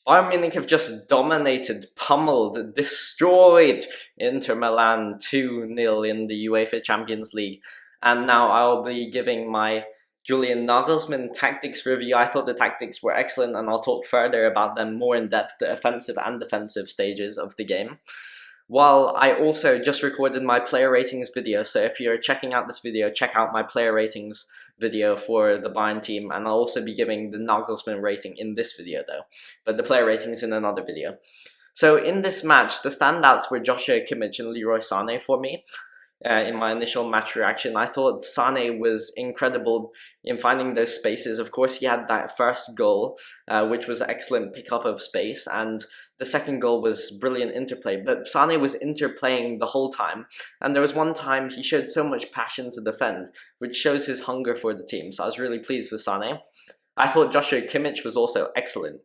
Bayern Munich have just dominated, pummeled, destroyed Inter Milan 2-0 in the UEFA Champions League. And now I'll be giving my Julian Nagelsmann tactics review. I thought the tactics were excellent, and I'll talk further about them more in depth, the offensive and defensive stages of the game. While I also just recorded my player ratings video, so if you're checking out this video, check out my player ratings video for the Bayern team, and I'll also be giving the Nagelsmann rating in this video though, but the player ratings in another video. So in this match, the standouts were Joshua Kimmich and Leroy Sané for me. In my initial match reaction, I thought Sané was incredible in finding those spaces. Of course, he had that first goal, which was an excellent pickup of space, and the second goal was brilliant interplay. But Sané was interplaying the whole time, and there was one time he showed so much passion to defend, which shows his hunger for the team. So I was really pleased with Sané. I thought Joshua Kimmich was also excellent,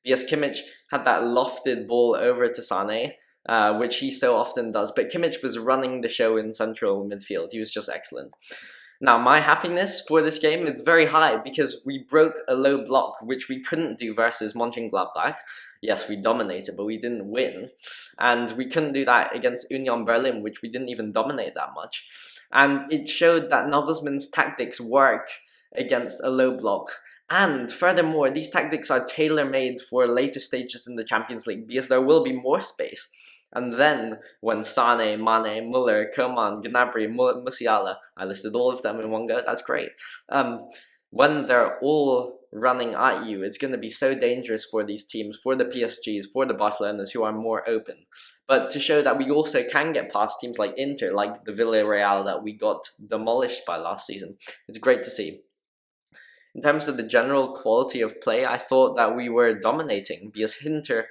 because Kimmich had that lofted ball over to Sané, which he so often does. But Kimmich was running the show in central midfield. He was just excellent. Now, my happiness for this game is very high because we broke a low block, which we couldn't do versus Mönchengladbach. Yes, we dominated, but we didn't win. And we couldn't do that against Union Berlin, which we didn't even dominate that much. And it showed that Nagelsmann's tactics work against a low block. And furthermore, these tactics are tailor-made for later stages in the Champions League because there will be more space. And then, when Sané, Mane, Müller, Coman, Gnabry, Musiala, I listed all of them in one go, that's great. When they're all running at you, it's going to be so dangerous for these teams, for the PSGs, for the Barcelonas who are more open. But to show that we also can get past teams like Inter, like the Villarreal that we got demolished by last season, it's great to see. In terms of the general quality of play, I thought that we were dominating because Inter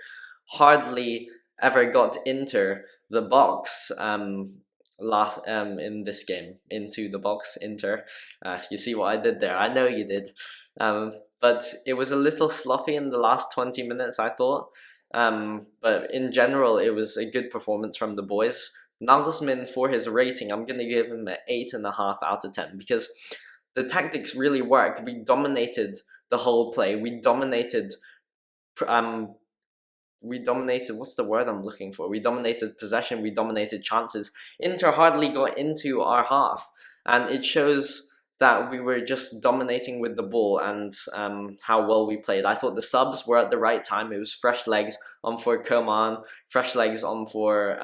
hardly ever got into the box in this game. Into the box, Inter. You see what I did there? I know you did. But it was a little sloppy in the last 20 minutes, I thought. But in general, it was a good performance from the boys. Nagelsmann, for his rating, I'm going to give him an 8.5 out of 10 because the tactics really worked. We dominated the whole play. We dominated, what's the word I'm looking for? We dominated possession, we dominated chances. Inter hardly got into our half, and it shows that we were just dominating with the ball and how well we played. I thought the subs were at the right time. It was fresh legs on for Coman, fresh legs on for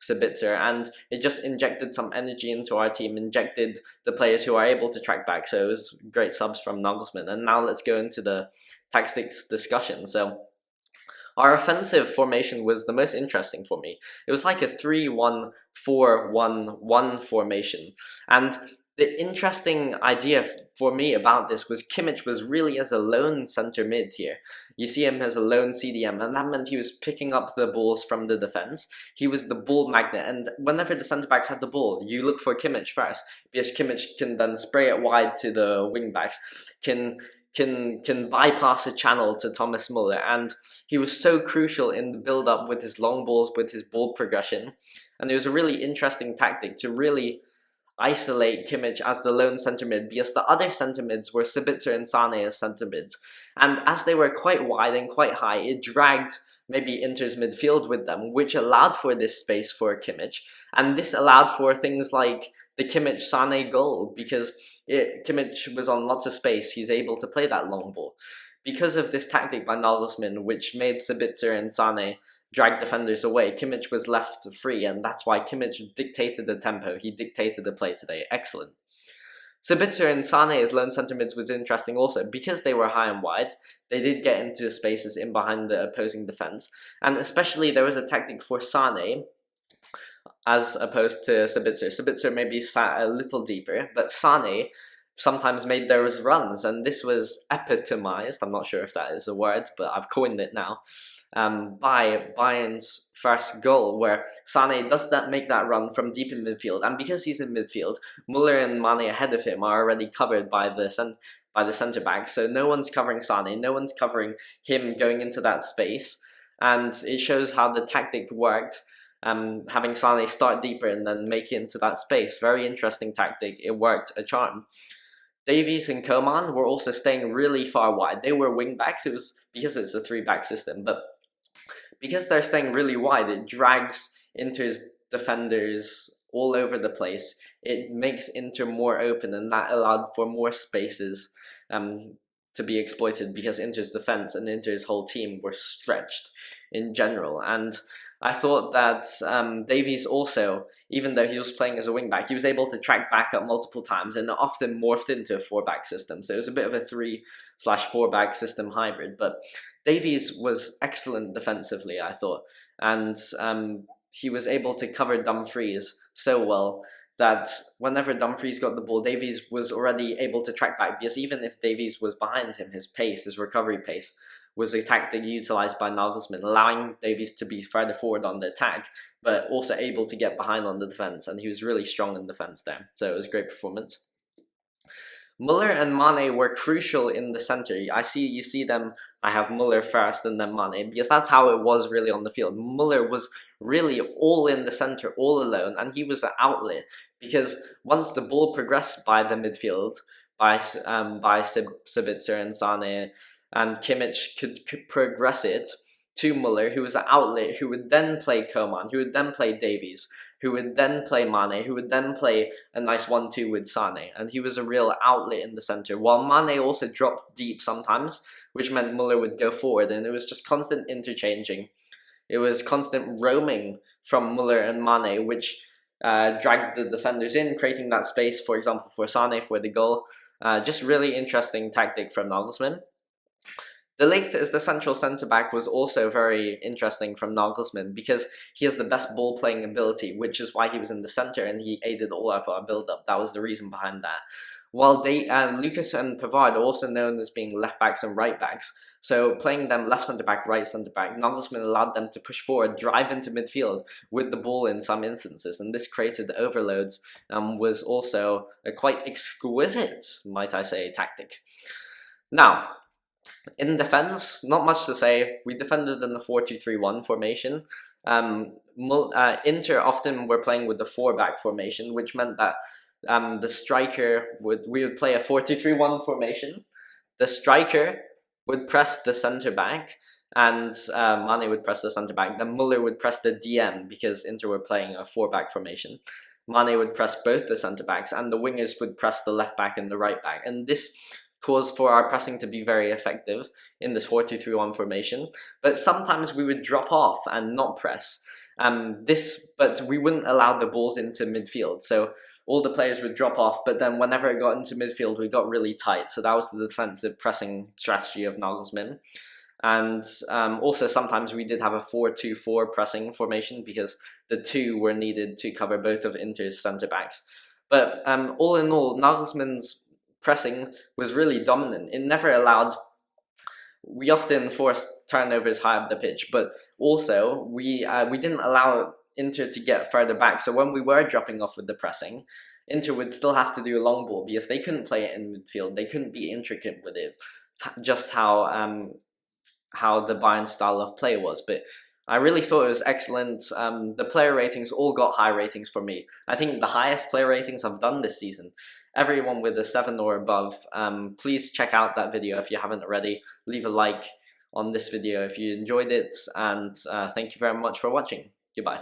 Sabitzer, and it just injected some energy into our team, injected the players who are able to track back. So it was great subs from Nagelsmann. And now let's go into the tactics discussion. So our offensive formation was the most interesting for me. It was like a 3-1-4-1-1 formation. And the interesting idea for me about this was Kimmich was really as a lone centre mid here. You see him as a lone CDM, and that meant he was picking up the balls from the defence. He was the ball magnet, and whenever the centre-backs had the ball, you look for Kimmich first, because Kimmich can then spray it wide to the wing-backs, can bypass a channel to Thomas Müller, and he was so crucial in the build-up with his long balls, with his ball progression. And it was a really interesting tactic to really isolate Kimmich as the lone centre mid, because the other centre mids were Sabitzer and Sané as centre mids. And as they were quite wide and quite high, it dragged maybe Inter's midfield with them, which allowed for this space for Kimmich. And this allowed for things like the Kimmich-Sané goal, because Kimmich was on lots of space. He's able to play that long ball. Because of this tactic by Nagelsmann, which made Sabitzer and Sané drag defenders away, Kimmich was left free, and that's why Kimmich dictated the tempo. He dictated the play today. Excellent. Sabitzer and Sané as lone centre mids was interesting also. Because they were high and wide, they did get into spaces in behind the opposing defence. And especially there was a tactic for Sané as opposed to Sabitzer. Sabitzer maybe sat a little deeper, but Sané sometimes made those runs, and this was epitomized, I'm not sure if that is a word, but I've coined it now, by Bayern's first goal, where Sané does make that run from deep in midfield, and because he's in midfield, Müller and Mane ahead of him are already covered by the centre back, so no one's covering Sané, no one's covering him going into that space, and it shows how the tactic worked. Having Sané start deeper and then make it into that space. Very interesting tactic. It worked a charm. Davies and Coman were also staying really far wide. They were wing backs. It was because it's a 3-back system, but because they're staying really wide, it drags Inter's defenders all over the place. It makes Inter more open, and that allowed for more spaces to be exploited because Inter's defense and Inter's whole team were stretched in general. And I thought that Davies also, even though he was playing as a wing-back, he was able to track back up multiple times and often morphed into a 4-back system. So it was a bit of a 3/4-back system hybrid. But Davies was excellent defensively, I thought. And he was able to cover Dumfries so well that whenever Dumfries got the ball, Davies was already able to track back, because even if Davies was behind him, his pace, his recovery pace, was a tactic utilised by Nagelsmann, allowing Davies to be further forward on the attack, but also able to get behind on the defence, and he was really strong in defence there. So it was a great performance. Muller and Mane were crucial in the centre. You see them, I have Muller first and then Mane, because that's how it was really on the field. Muller was really all in the centre, all alone, and he was an outlet, because once the ball progressed by the midfield, by Sabitzer and Sane, and Kimmich could progress it to Muller, who was an outlet, who would then play Coman, who would then play Davies, who would then play Mane, who would then play a nice 1-2 with Sane. And he was a real outlet in the centre, while Mane also dropped deep sometimes, which meant Muller would go forward, and it was just constant interchanging. It was constant roaming from Muller and Mane, which dragged the defenders in, creating that space, for example, for Sane for the goal. Just really interesting tactic from Nagelsmann. De Ligt as the central centre-back was also very interesting from Nagelsmann, because he has the best ball-playing ability, which is why he was in the centre and he aided all of our build-up. That was the reason behind that. While Lucas and Pavard are also known as being left-backs and right-backs, so playing them left centre-back, right centre-back, Nagelsmann allowed them to push forward, drive into midfield with the ball in some instances, and this created overloads, was also a quite exquisite, might I say, tactic. Now, in defense, not much to say. We defended in the 4-2-3-1 formation. Inter often were playing with the 4-back formation, which meant that the striker we would play a 4-2-3-1 formation. The striker would press the centre-back, and Mane would press the centre-back. Then Muller would press the DM, because Inter were playing a 4-back formation. Mane would press both the centre-backs, and the wingers would press the left-back and the right-back. And this caused for our pressing to be very effective in this 4-2-3-1 formation, but sometimes we would drop off and not press. But we wouldn't allow the balls into midfield, so all the players would drop off, but then whenever it got into midfield, we got really tight, so that was the defensive pressing strategy of Nagelsmann. And also sometimes we did have a 4-2-4 pressing formation, because the two were needed to cover both of Inter's centre-backs. But all in all, Nagelsmann's pressing was really dominant. It never allowed. We often forced turnovers high up the pitch, but also we didn't allow Inter to get further back. So when we were dropping off with the pressing, Inter would still have to do a long ball, because they couldn't play it in midfield. They couldn't be intricate with it, just how the Bayern style of play was. But I really thought it was excellent. The player ratings all got high ratings for me. I think the highest player ratings I've done this season. Everyone with a 7 or above, please check out that video if you haven't already. Leave a like on this video if you enjoyed it, and thank you very much for watching. Goodbye.